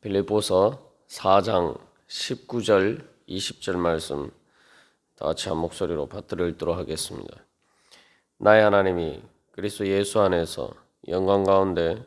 빌립보서 4장 19절 20절 말씀 다 같이 한 목소리로 받들어 읽도록 하겠습니다. 나의 하나님이 그리스도 예수 안에서 영광 가운데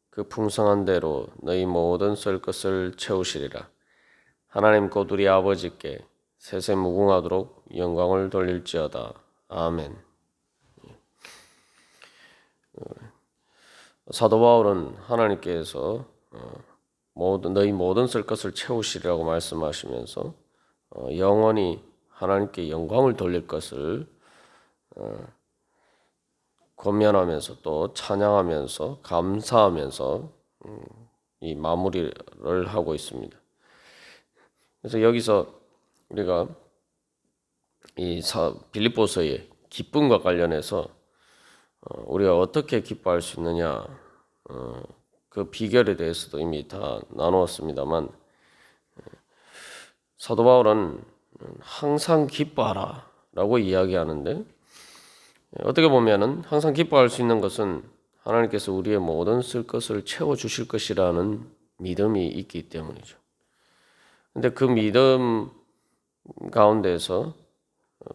그 풍성한 대로 너희 모든 쓸 것을 채우시리라. 하나님 곧 우리 아버지께 세세 무궁하도록 영광을 돌릴지어다. 아멘. 사도 바울은 하나님께서 너희 모든 쓸 것을 채우시리라고 말씀하시면서 영원히 하나님께 영광을 돌릴 것을 권면하면서 또 찬양하면서 감사하면서 이 마무리를 하고 있습니다. 그래서 여기서 우리가 이 빌립보서의 기쁨과 관련해서 우리가 어떻게 기뻐할 수 있느냐 그 비결에 대해서도 이미 다 나누었습니다만 사도 바울은 항상 기뻐하라 라고 이야기하는데 어떻게 보면은 항상 기뻐할 수 있는 것은 하나님께서 우리의 모든 쓸 것을 채워주실 것이라는 믿음이 있기 때문이죠. 근데 그 믿음 가운데서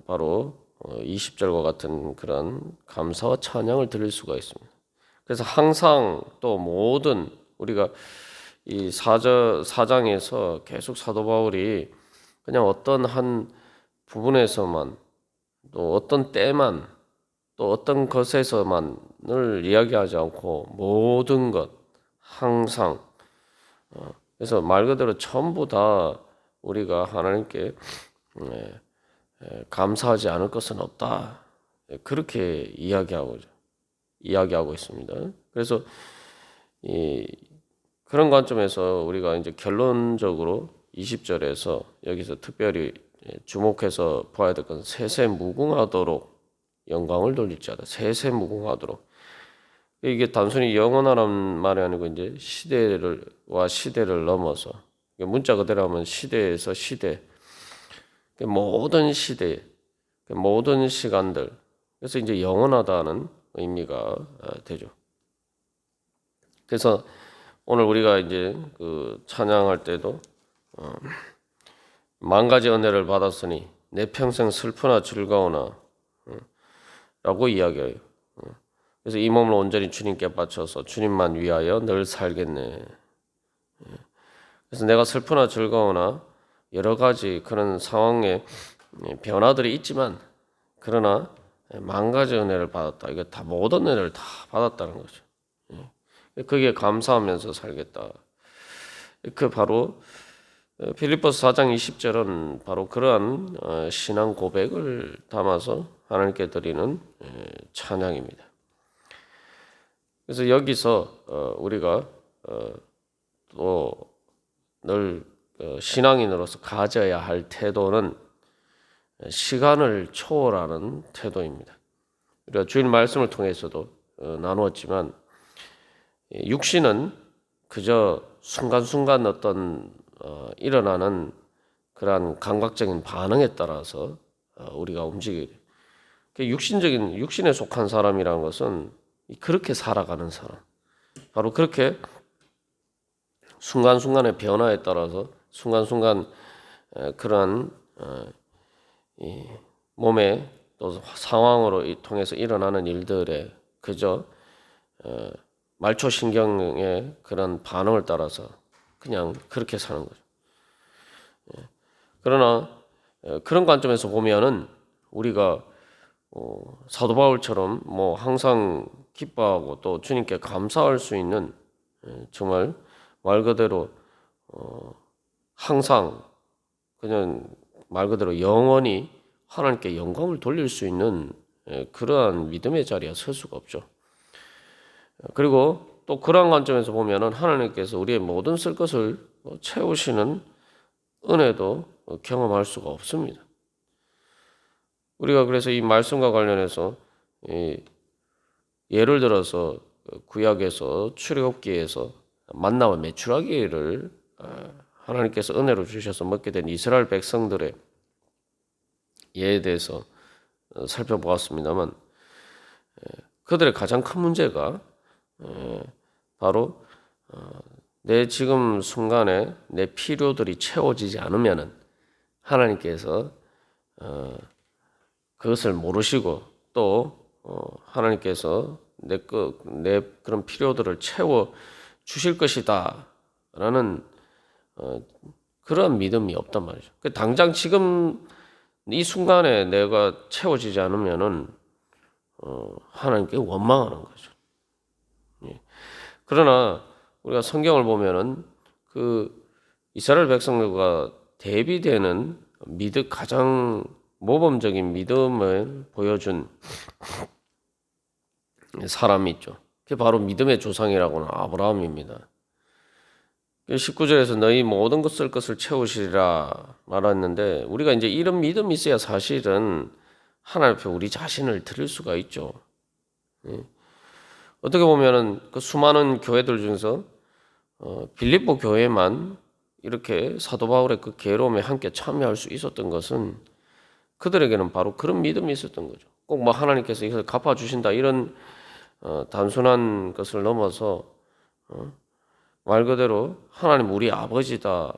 바로 20절과 같은 그런 감사와 찬양을 드릴 수가 있습니다. 그래서 항상 또 모든 우리가 이 사장에서 계속 사도 바울이 그냥 어떤 한 부분에서만 또 어떤 때만 또 어떤 것에서만을 이야기하지 않고 모든 것 항상 그래서 말 그대로 전부 다 우리가 하나님께 감사하지 않을 것은 없다 그렇게 이야기하고 있습니다. 그래서 그런 관점에서 우리가 이제 결론적으로 20절에서 여기서 특별히 주목해서 봐야 될 것은 세세 무궁하도록 영광을 돌릴지어다. 세세 무궁하도록. 이게 단순히 영원하라는 말이 아니고 이제 시대를 넘어서 문자 그대로 하면 시대에서 시대 모든 시대 모든 시간들 그래서 이제 영원하다는 의미가 되죠. 그래서 오늘 우리가 이제 그 찬양할 때도 만 가지 은혜를 받았으니 내 평생 슬프나 즐거우나 라고 이야기해요. 그래서 이 몸을 온전히 주님께 바쳐서 주님만 위하여 늘 살겠네. 그래서 내가 슬프나 즐거우나 여러 가지 그런 상황의 변화들이 있지만 그러나 만 가지 은혜를 받았다. 이거 다 모든 은혜를 다 받았다는 거죠. 그게 감사하면서 살겠다. 그 바로 빌립보서 4장 20절은 바로 그러한 신앙 고백을 담아서 하나님께 드리는 찬양입니다. 그래서 여기서 우리가 또 늘 신앙인으로서 가져야 할 태도는 시간을 초월하는 태도입니다. 우리가 주일 말씀을 통해서도 나누었지만 육신은 그저 순간순간 어떤 일어나는 그러한 감각적인 반응에 따라서 우리가 움직이게 돼요. 육신에 속한 사람이라는 것은 그렇게 살아가는 사람. 바로 그렇게 순간순간의 변화에 따라서 순간순간 그러한 이 몸의 또 상황으로 통해서 일어나는 일들에 그저 말초신경의 그런 반응을 따라서 그냥 그렇게 사는 거죠. 그러나 그런 관점에서 보면은 우리가 사도 바울처럼 뭐 항상 기뻐하고 또 주님께 감사할 수 있는 정말 말 그대로 항상 그냥 말 그대로 영원히 하나님께 영광을 돌릴 수 있는 그러한 믿음의 자리에 설 수가 없죠. 그리고 또 그러한 관점에서 보면은 하나님께서 우리의 모든 쓸 것을 채우시는 은혜도 경험할 수가 없습니다. 우리가 그래서 이 말씀과 관련해서 예를 들어서 구약에서 출애굽기에서 만나와 메추라기를 하나님께서 은혜로 주셔서 먹게 된 이스라엘 백성들의 예에 대해서 살펴보았습니다만 그들의 가장 큰 문제가 바로 내 지금 순간에 내 필요들이 채워지지 않으면은 하나님께서 그것을 모르시고 또 하나님께서 내 그런 필요들을 채워 주실 것이다라는 그런 믿음이 없단 말이죠. 당장 지금 이 순간에 내가 채워지지 않으면은 하나님께 원망하는 거죠. 예. 그러나 우리가 성경을 보면은 그 이스라엘 백성들과 대비되는 가장 모범적인 믿음을 보여준 사람이 있죠. 그게 바로 믿음의 조상이라고는 아브라함입니다. 19절에서 너희 모든 것을 채우시리라 말했는데 우리가 이제 이런 믿음이 있어야 사실은 하나님 앞에 우리 자신을 드릴 수가 있죠. 어떻게 보면은 그 수많은 교회들 중에서 빌립보 교회만 이렇게 사도 바울의 그 괴로움에 함께 참여할 수 있었던 것은 그들에게는 바로 그런 믿음이 있었던 거죠. 꼭 뭐 하나님께서 이것을 갚아주신다 이런 단순한 것을 넘어서 말 그대로 하나님 우리 아버지다.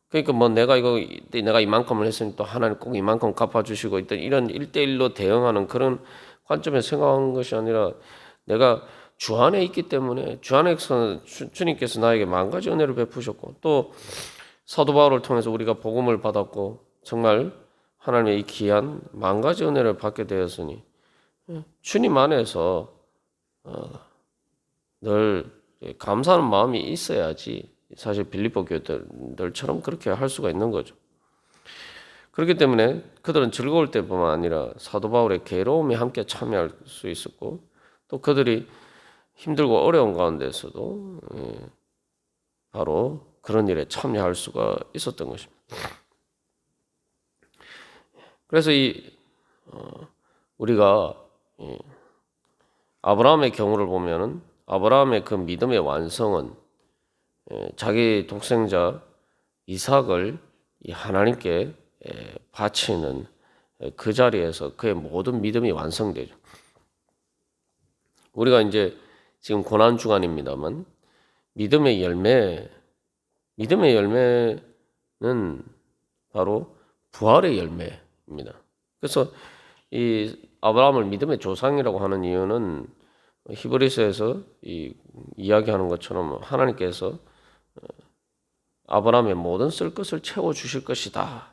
그러니까 뭐 내가 이만큼을 했으니 또 하나님 꼭 이만큼 갚아주시고 있던 이런 1대1로 대응하는 그런 관점에서 생각하는 것이 아니라 내가 주 안에 있기 때문에 주 안에서 주님께서 나에게 만 가지 은혜를 베푸셨고 또 사도 바울을 통해서 우리가 복음을 받았고 정말 하나님의 이 귀한 만 가지 은혜를 받게 되었으니 주님 안에서 늘 감사하는 마음이 있어야지 사실 빌립보 교회들처럼 그렇게 할 수가 있는 거죠. 그렇기 때문에 그들은 즐거울 때뿐만 아니라 사도 바울의 괴로움에 함께 참여할 수 있었고 또 그들이 힘들고 어려운 가운데서도 바로 그런 일에 참여할 수가 있었던 것입니다. 그래서 우리가 아브라함의 경우를 보면은 아브라함의 그 믿음의 완성은 자기 독생자 이삭을 하나님께 바치는 그 자리에서 그의 모든 믿음이 완성되죠. 우리가 이제 지금 고난 주간입니다만 믿음의 열매는 바로 부활의 열매입니다. 그래서 이 아브라함을 믿음의 조상이라고 하는 이유는 히브리서에서 이야기하는 것처럼 하나님께서 아브라함의 모든 쓸 것을 채워 주실 것이다.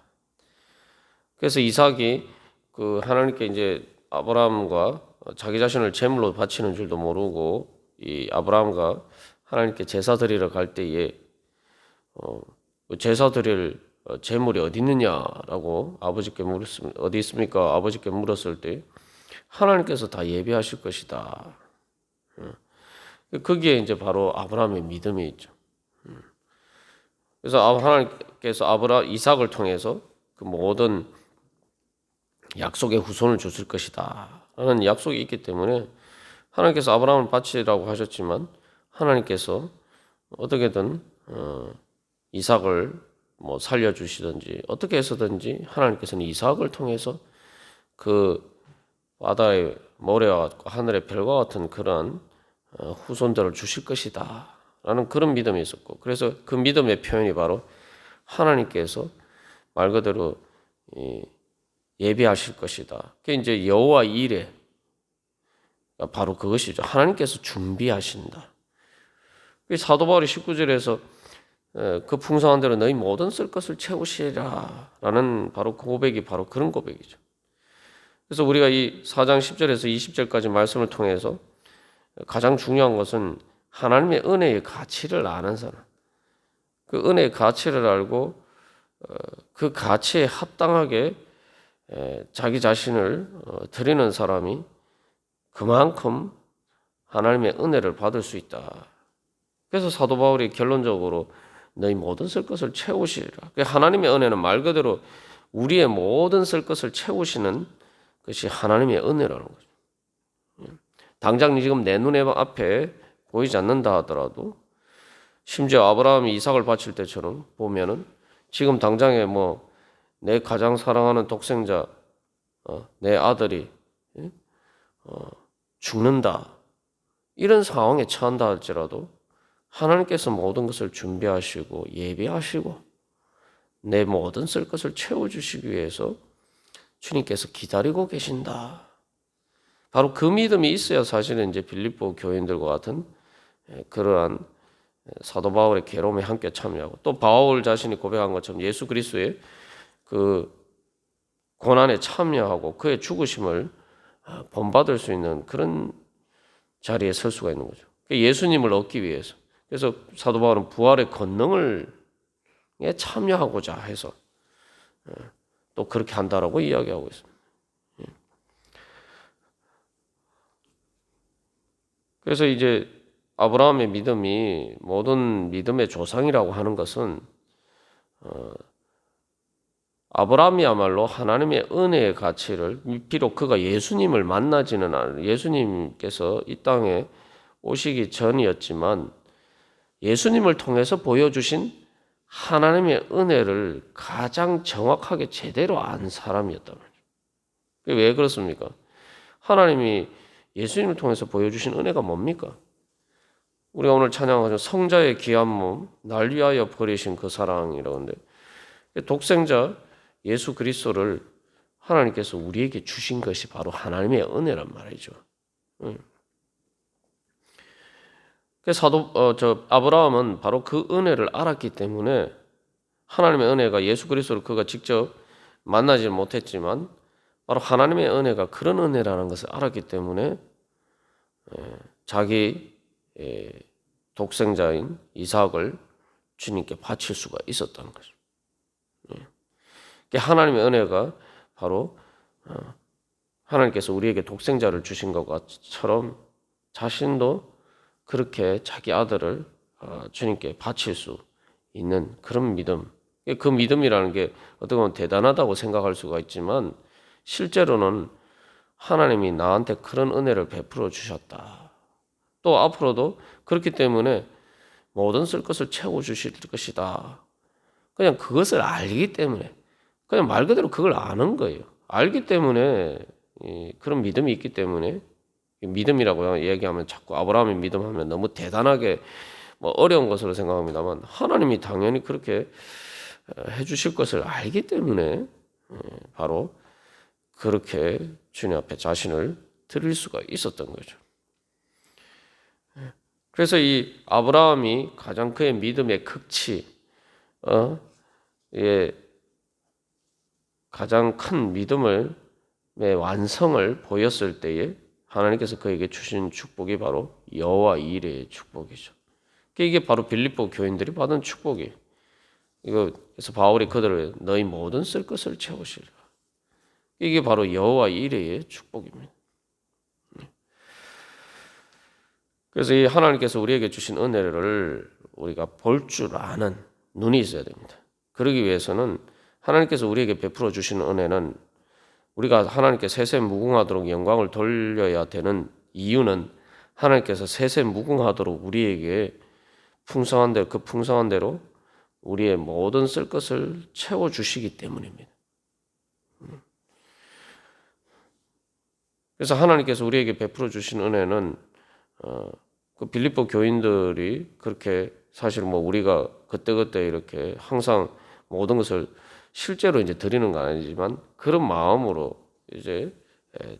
그래서 이삭이 그 하나님께 이제 아브라함과 자기 자신을 제물로 바치는 줄도 모르고 이 아브라함과 하나님께 제사 드리러 갈 때에 제사 드릴 제물이 어디 있느냐라고 아버지께 물었습니다. 어디 있습니까? 아버지께 물었을 때 하나님께서 다 예비하실 것이다. 거기에 이제 바로 아브라함의 믿음이 있죠. 그래서 하나님께서 이삭을 통해서 그 모든 약속의 후손을 주실 것이다 라는 약속이 있기 때문에 하나님께서 아브라함을 바치라고 하셨지만 하나님께서 어떻게든 이삭을 뭐 살려주시든지 어떻게 해서든지 하나님께서는 이삭을 통해서 그 바다의 모래와 하늘의 별과 같은 그런 후손들을 주실 것이다 라는 그런 믿음이 있었고 그래서 그 믿음의 표현이 바로 하나님께서 말 그대로 예비하실 것이다. 그게 이제 여호와 이레 바로 그것이죠. 하나님께서 준비하신다. 사도 바울이 19절에서 그 풍성한 대로 너희 모든 쓸 것을 채우시리라 라는 바로 그 고백이 바로 그런 고백이죠. 그래서 우리가 이 4장 10절에서 20절까지 말씀을 통해서 가장 중요한 것은 하나님의 은혜의 가치를 아는 사람, 그 은혜의 가치를 알고 그 가치에 합당하게 자기 자신을 드리는 사람이 그만큼 하나님의 은혜를 받을 수 있다. 그래서 사도 바울이 결론적으로 너희 모든 쓸 것을 채우시리라. 하나님의 은혜는 말 그대로 우리의 모든 쓸 것을 채우시는 것이 하나님의 은혜라는 거죠. 당장 지금 내 눈에 앞에 보이지 않는다 하더라도 심지어 아브라함이 이삭을 바칠 때처럼 보면은 지금 당장에 뭐 내 가장 사랑하는 독생자 내 아들이 죽는다 이런 상황에 처한다 할지라도 하나님께서 모든 것을 준비하시고 예비하시고 내 모든 쓸 것을 채워주시기 위해서 주님께서 기다리고 계신다. 바로 그 믿음이 있어야 사실은 이제 빌립보 교인들과 같은 그러한 사도 바울의 괴로움에 함께 참여하고, 또 바울 자신이 고백한 것처럼 예수 그리스도의 그 고난에 참여하고 그의 죽으심을 본받을 수 있는 그런 자리에 설 수가 있는 거죠. 예수님을 얻기 위해서. 그래서 사도 바울은 부활의 권능을 참여하고자 해서 또 그렇게 한다라고 이야기하고 있습니다. 그래서 이제 아브라함의 믿음이 모든 믿음의 조상이라고 하는 것은 아브라함이야말로 하나님의 은혜의 가치를, 비록 그가 예수님을 만나지는 않은, 예수님께서 이 땅에 오시기 전이었지만 예수님을 통해서 보여주신 하나님의 은혜를 가장 정확하게 제대로 안 사람이었단 말이에요. 왜 그렇습니까? 하나님이 예수님을 통해서 보여주신 은혜가 뭡니까? 우리가 오늘 찬양하죠. 성자의 귀한 몸, 날 위하여 버리신 그 사랑이라고 하는데, 독생자 예수 그리스도를 하나님께서 우리에게 주신 것이 바로 하나님의 은혜란 말이죠. 아브라함은 바로 그 은혜를 알았기 때문에, 하나님의 은혜가 예수 그리스도를 그가 직접 만나지 못했지만 바로 하나님의 은혜가 그런 은혜라는 것을 알았기 때문에 자기 독생자인 이삭을 주님께 바칠 수가 있었다는 거죠. 하나님의 은혜가 바로 하나님께서 우리에게 독생자를 주신 것처럼 자신도 그렇게 자기 아들을 주님께 바칠 수 있는 그런 믿음. 그 믿음이라는 게 어떻게 보면 대단하다고 생각할 수가 있지만 실제로는 하나님이 나한테 그런 은혜를 베풀어 주셨다. 또 앞으로도 그렇기 때문에 모든 쓸 것을 채워 주실 것이다. 그냥 그것을 알기 때문에, 그냥 말 그대로 그걸 아는 거예요. 알기 때문에, 그런 믿음이 있기 때문에, 믿음이라고 얘기하면 자꾸 아브라함의 믿음하면 너무 대단하게 어려운 것으로 생각합니다만, 하나님이 당연히 그렇게 해주실 것을 알기 때문에 바로 그렇게 주님 앞에 자신을 드릴 수가 있었던 거죠. 그래서 이 아브라함이 가장 그의 믿음의 극치, 가장 큰 믿음의 완성을 보였을 때에 하나님께서 그에게 주신 축복이 바로 여호와 이레의 축복이죠. 이게 바로 빌립보 교인들이 받은 축복이에요. 그래서 바울이 그들을 너희 모든 쓸 것을 채우시리라. 이게 바로 여호와 이레의 축복입니다. 그래서 이 하나님께서 우리에게 주신 은혜를 우리가 볼 줄 아는 눈이 있어야 됩니다. 그러기 위해서는 하나님께서 우리에게 베풀어 주시는 은혜는 우리가 하나님께 세세무궁하도록 영광을 돌려야 되는 이유는 하나님께서 세세무궁하도록 우리에게 풍성한 대로, 그 풍성한 대로 우리의 모든 쓸 것을 채워주시기 때문입니다. 그래서 하나님께서 우리에게 베풀어 주신 은혜는 그 빌립보 교인들이 그렇게 사실 우리가 그때그때 이렇게 항상 모든 것을 실제로 이제 드리는 건 아니지만 그런 마음으로 이제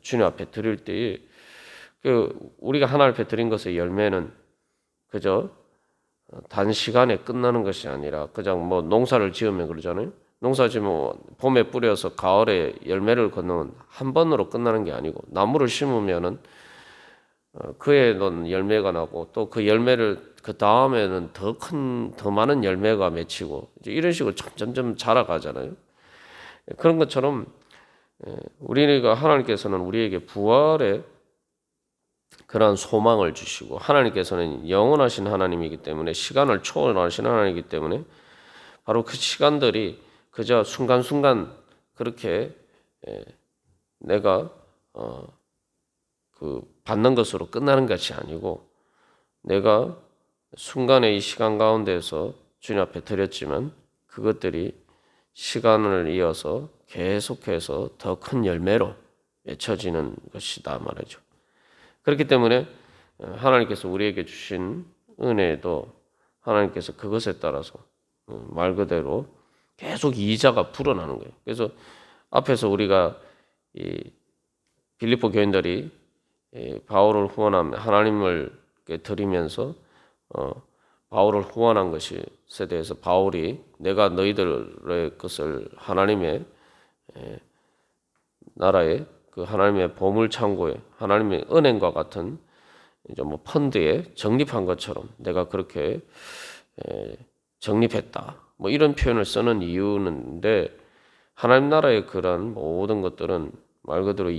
주님 앞에 드릴 때에 우리가 하나님 앞에 드린 것의 열매는 그저 단시간에 끝나는 것이 아니라 그냥 농사를 지으면 그러잖아요. 농사 지으면 봄에 뿌려서 가을에 열매를 거두는 한 번으로 끝나는 게 아니고 나무를 심으면은 그에는 열매가 나고 또 그 열매를 그 다음에는 더 많은 열매가 맺히고 이런 식으로 점점 자라가잖아요. 그런 것처럼 우리가 하나님께서는 우리에게 부활의 그러한 소망을 주시고 하나님께서는 영원하신 하나님이기 때문에 시간을 초월하신 하나님이기 때문에 바로 그 시간들이 그저 순간순간 그렇게 내가 그 받는 것으로 끝나는 것이 아니고 내가 순간의 이 시간 가운데서 주님 앞에 드렸지만 그것들이 시간을 이어서 계속해서 더 큰 열매로 맺혀지는 것이다 말이죠. 그렇기 때문에 하나님께서 우리에게 주신 은혜도 하나님께서 그것에 따라서 말 그대로 계속 이자가 불어나는 거예요. 그래서 앞에서 우리가 이 빌립보 교인들이 바울을 후원하며 하나님을 드리면서 바울을 후원한 것에 대해서 바울이 내가 너희들의 것을 하나님의 나라에 그 하나님의 보물 창고에 하나님의 은행과 같은 이제 뭐 펀드에 적립한 것처럼 내가 그렇게 적립했다. 뭐 이런 표현을 쓰는 이유는데 하나님 나라의 그런 모든 것들은 말 그대로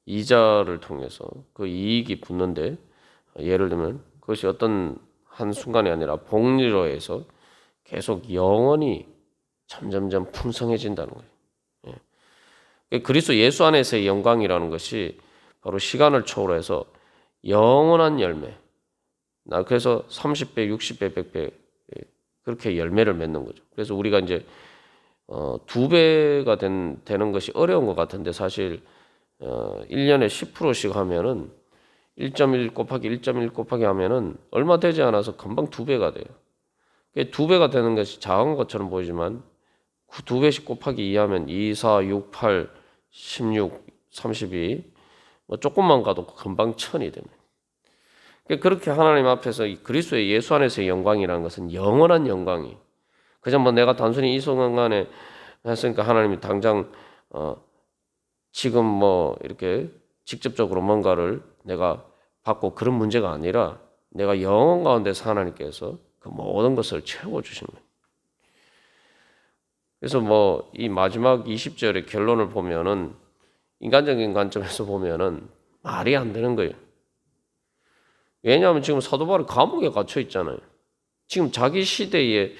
이자를 통해서 그 이익이 붙는데 예를 들면 그것이 어떤 한 순간이 아니라 복리로 해서 계속 영원히 점점점 풍성해진다는 거예요. 그리스도 예수 안에서의 영광이라는 것이 바로 시간을 초월해서 영원한 열매. 나 그래서 30배, 60배, 100배 그렇게 열매를 맺는 거죠. 그래서 우리가 이제 2배가 되는 것이 어려운 것 같은데 사실 1년에 10%씩 하면은 1.1 곱하기 1.1 곱하기 하면은 얼마 되지 않아서 금방 2배가 돼요. 2배가 되는 것이 작은 것처럼 보이지만 2배씩 곱하기 2 하면 2, 4, 6, 8, 16, 32 뭐 조금만 가도 금방 1000이 됩니다. 그렇게 하나님 앞에서 그리스도의 예수 안에서의 영광이라는 것은 영원한 영광이 그냥 뭐 내가 단순히 이 순간에 했으니까 하나님이 당장 지금 뭐 이렇게 직접적으로 뭔가를 내가 받고 그런 문제가 아니라 내가 영원 가운데서 하나님께서 그 모든 것을 채워주시는 거예요. 그래서 뭐 이 마지막 20절의 결론을 보면은 인간적인 관점에서 보면은 말이 안 되는 거예요. 왜냐하면 지금 사도 바울이 감옥에 갇혀 있잖아요. 지금 자기 시대의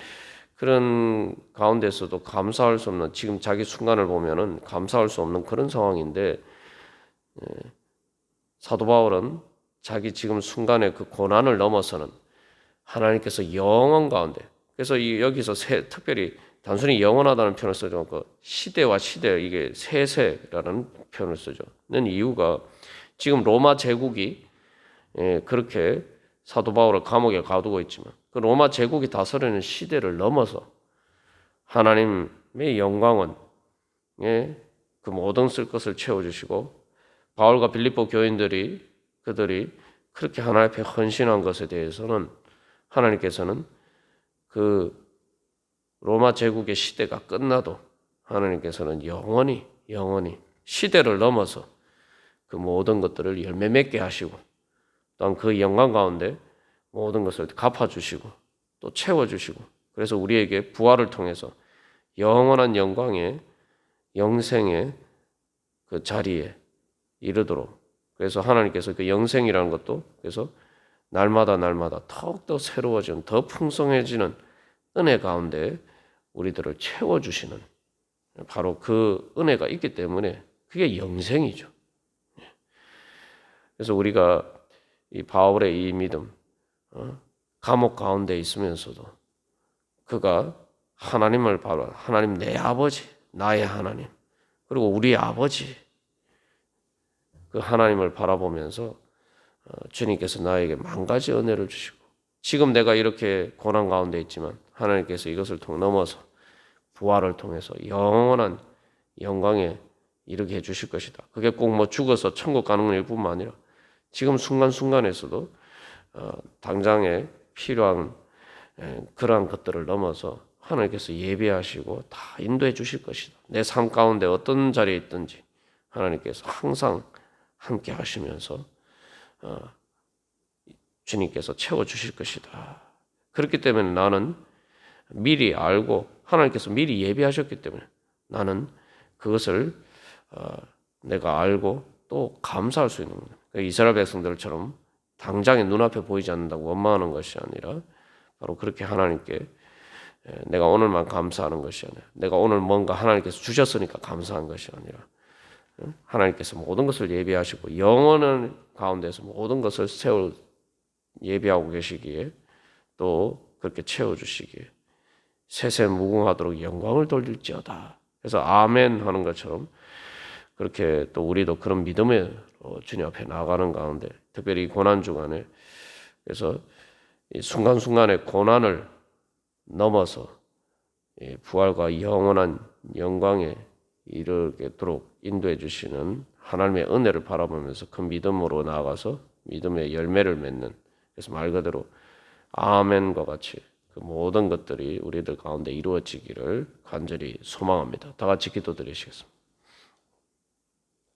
그런 가운데서도 감사할 수 없는 지금 자기 순간을 보면은 감사할 수 없는 그런 상황인데 사도 바울은 자기 지금 순간의 그 고난을 넘어서는 하나님께서 영원 가운데 그래서 여기서 특별히 단순히 영원하다는 표현을 쓰죠. 그 시대와 시대 이게 세세라는 표현을 쓰죠. 는 이유가 지금 로마 제국이 그렇게 사도 바울을 감옥에 가두고 있지만 그 로마 제국이 다스리는 시대를 넘어서 하나님의 영광은 그 모든 쓸 것을 채워주시고 바울과 빌립보 교인들이 그들이 그렇게 하나님 앞에 헌신한 것에 대해서는 하나님께서는 그 로마 제국의 시대가 끝나도 하나님께서는 영원히 시대를 넘어서 그 모든 것들을 열매 맺게 하시고 또한 그 영광 가운데 모든 것을 갚아주시고 또 채워주시고 그래서 우리에게 부활을 통해서 영원한 영광의 영생의 그 자리에 이르도록 그래서 하나님께서 그 영생이라는 것도 그래서 날마다 더욱더 새로워지는 더 풍성해지는 은혜 가운데 우리들을 채워주시는 바로 그 은혜가 있기 때문에 그게 영생이죠. 그래서 우리가 이 바울의 이 믿음 감옥 가운데 있으면서도 그가 하나님을 바로 하나님 내 아버지 나의 하나님 그리고 우리의 아버지 그 하나님을 바라보면서 주님께서 나에게 만 가지 은혜를 주시고 지금 내가 이렇게 고난 가운데 있지만 하나님께서 이것을 넘어서 부활을 통해서 영원한 영광에 이르게 해주실 것이다. 그게 꼭 뭐 죽어서 천국 가는 일뿐만 아니라 지금 순간순간에서도 당장에 필요한 그러한 것들을 넘어서 하나님께서 예비하시고 다 인도해 주실 것이다. 내 삶 가운데 어떤 자리에 있든지 하나님께서 항상 함께 하시면서 주님께서 채워주실 것이다. 그렇기 때문에 나는 미리 알고 하나님께서 미리 예비하셨기 때문에 나는 그것을 내가 알고 또 감사할 수 있는 거예요. 이스라엘 백성들처럼 당장에 눈앞에 보이지 않는다고 원망하는 것이 아니라 바로 그렇게 하나님께 내가 오늘만 감사하는 것이 아니라 내가 오늘 뭔가 하나님께서 주셨으니까 감사한 것이 아니라 하나님께서 모든 것을 예비하시고 영원한 가운데서 모든 것을 세울 예비하고 계시기에 또 그렇게 채워주시기에 세세무궁하도록 영광을 돌릴지어다. 그래서 아멘 하는 것처럼 그렇게 또 우리도 그런 믿음으로 주님 앞에 나아가는 가운데 특별히 고난 주간에 그래서 이 순간순간의 고난을 넘어서 부활과 영원한 영광에 이르도록 인도해 주시는 하나님의 은혜를 바라보면서 그 믿음으로 나아가서 믿음의 열매를 맺는, 그래서 말 그대로 아멘과 같이 그 모든 것들이 우리들 가운데 이루어지기를 간절히 소망합니다. 다 같이 기도드리시겠습니다.